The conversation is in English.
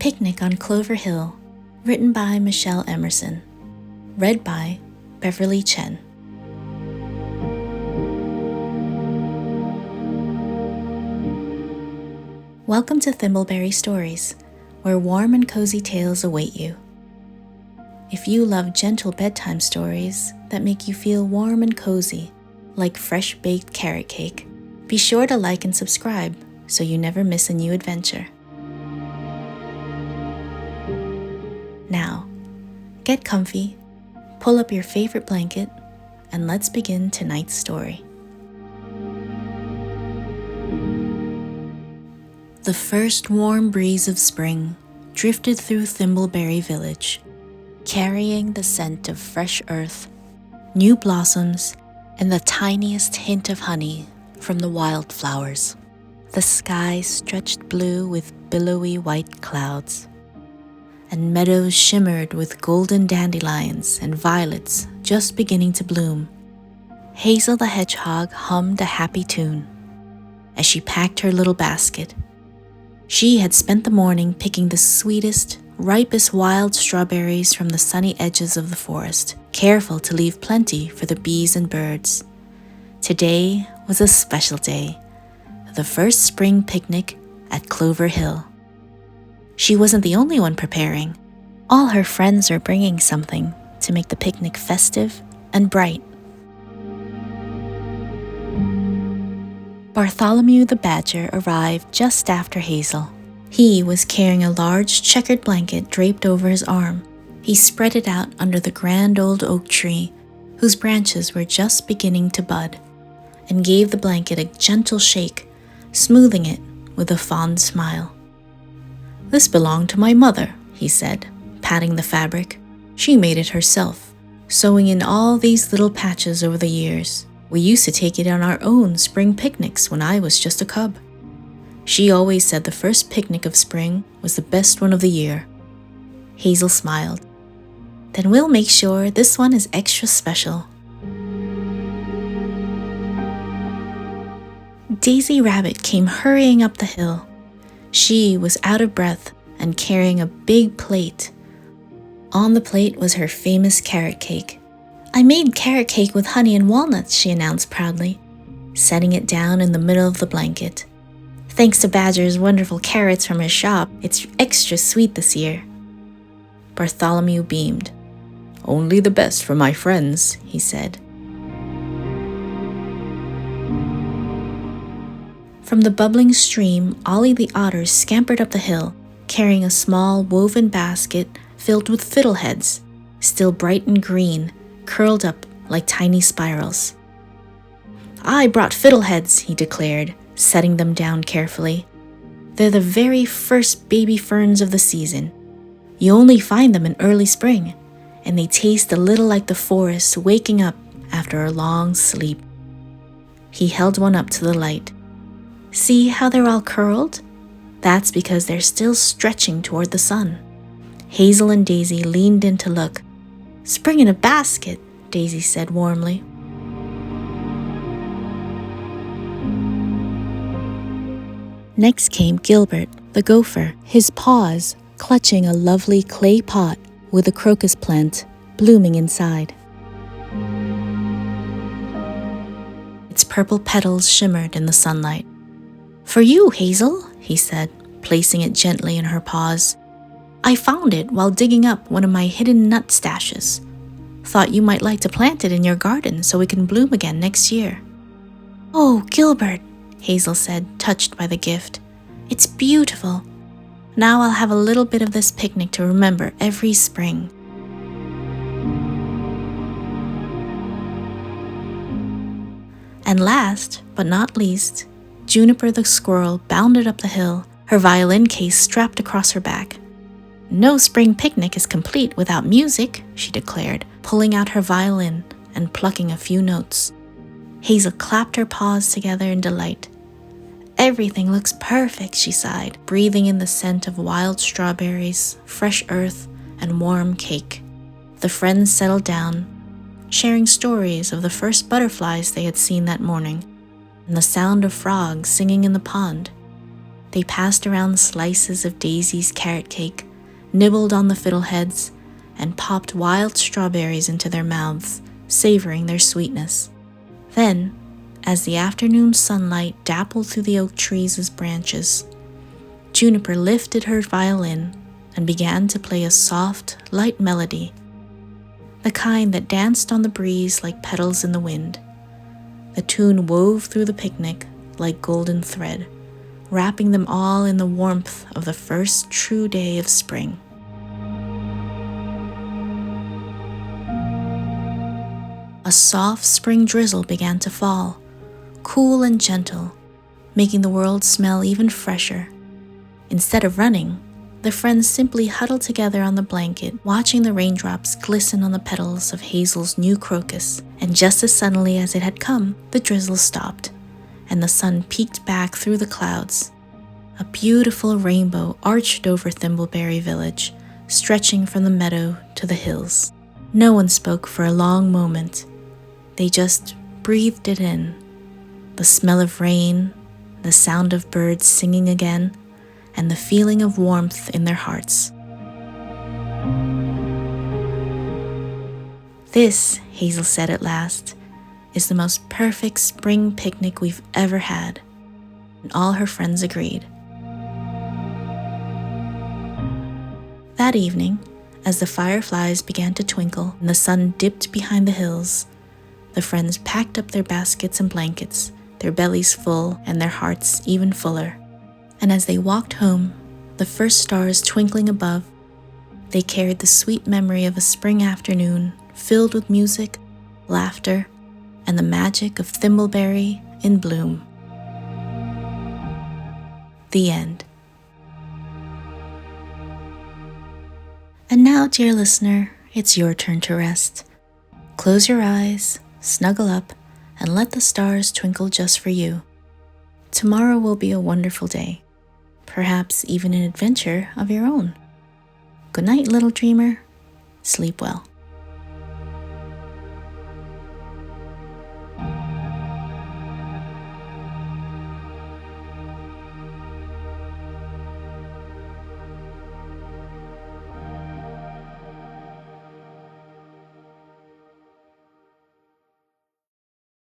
Picnic on Clover Hill, written by Michelle Emerson, read by Beverly Chen. Welcome to Thimbleberry Stories, where warm and cozy tales await you. If you love gentle bedtime stories that make you feel warm and cozy, like fresh-baked carrot cake, be sure to like and subscribe so you never miss a new adventure. Now, get comfy, pull up your favorite blanket, and let's begin tonight's story. The first warm breeze of spring drifted through Thimbleberry village, carrying the scent of fresh earth, new blossoms, and the tiniest hint of honey from the wildflowers. The sky stretched blue with billowy white clouds, and meadows shimmered with golden dandelions and violets just beginning to bloom. Hazel the Hedgehog hummed a happy tune as she packed her little basket. She had spent the morning picking the sweetest, ripest wild strawberries from the sunny edges of the forest, careful to leave plenty for the bees and birds. Today was a special day, the first spring picnic at Clover Hill. She wasn't the only one preparing. All her friends were bringing something to make the picnic festive and bright. Bartholomew the Badger arrived just after Hazel. He was carrying a large checkered blanket draped over his arm. He spread it out under the grand old oak tree, whose branches were just beginning to bud, and gave the blanket a gentle shake, smoothing it with a fond smile. "This belonged to my mother," he said, patting the fabric. "She made it herself, sewing in all these little patches over the years. We used to take it on our own spring picnics when I was just a cub. She always said the first picnic of spring was the best one of the year." Hazel smiled. "Then we'll make sure this one is extra special." Daisy Rabbit came hurrying up the hill. She was out of breath and carrying a big plate. On the plate was her famous carrot cake. "I made carrot cake with honey and walnuts," she announced proudly, setting it down in the middle of the blanket. "Thanks to Badger's wonderful carrots from his shop, it's extra sweet this year." Bartholomew beamed. "Only the best for my friends," he said. From the bubbling stream, Ollie the Otter scampered up the hill, carrying a small woven basket filled with fiddleheads, still bright and green, curled up like tiny spirals. "I brought fiddleheads," he declared, setting them down carefully. "They're the very first baby ferns of the season. You only find them in early spring, and they taste a little like the forest waking up after a long sleep." He held one up to the light. "See how they're all curled? That's because they're still stretching toward the sun." Hazel and Daisy leaned in to look. "Spring in a basket," Daisy said warmly. Next came Gilbert the Gopher, his paws clutching a lovely clay pot with a crocus plant blooming inside. Its purple petals shimmered in the sunlight. "For you, Hazel," he said, placing it gently in her paws. "I found it while digging up one of my hidden nut stashes. Thought you might like to plant it in your garden so it can bloom again next year." "Oh, Gilbert," Hazel said, touched by the gift. "It's beautiful. Now I'll have a little bit of this picnic to remember every spring." And last, but not least, Juniper the Squirrel bounded up the hill, her violin case strapped across her back. "No spring picnic is complete without music," she declared, pulling out her violin and plucking a few notes. Hazel clapped her paws together in delight. "Everything looks perfect," she sighed, breathing in the scent of wild strawberries, fresh earth, and warm cake. The friends settled down, sharing stories of the first butterflies they had seen that morning, and the sound of frogs singing in the pond. They passed around slices of Daisy's carrot cake, nibbled on the fiddleheads, and popped wild strawberries into their mouths, savoring their sweetness. Then, as the afternoon sunlight dappled through the oak trees' branches, Juniper lifted her violin and began to play a soft, light melody, the kind that danced on the breeze like petals in the wind. The tune wove through the picnic like golden thread, wrapping them all in the warmth of the first true day of spring. A soft spring drizzle began to fall, cool and gentle, making the world smell even fresher. Instead of running, the friends simply huddled together on the blanket, watching the raindrops glisten on the petals of Hazel's new crocus. And just as suddenly as it had come, the drizzle stopped, and the sun peeked back through the clouds. A beautiful rainbow arched over Thimbleberry village, stretching from the meadow to the hills. No one spoke for a long moment. They just breathed it in. The smell of rain, the sound of birds singing again, and the feeling of warmth in their hearts. "This," Hazel said at last, "is the most perfect spring picnic we've ever had." And all her friends agreed. That evening, as the fireflies began to twinkle and the sun dipped behind the hills, the friends packed up their baskets and blankets, their bellies full and their hearts even fuller. And as they walked home, the first stars twinkling above, they carried the sweet memory of a spring afternoon filled with music, laughter, and the magic of Thimbleberry in bloom. The end. And now, dear listener, it's your turn to rest. Close your eyes, snuggle up, and let the stars twinkle just for you. Tomorrow will be a wonderful day, perhaps even an adventure of your own. Good night, little dreamer. Sleep well.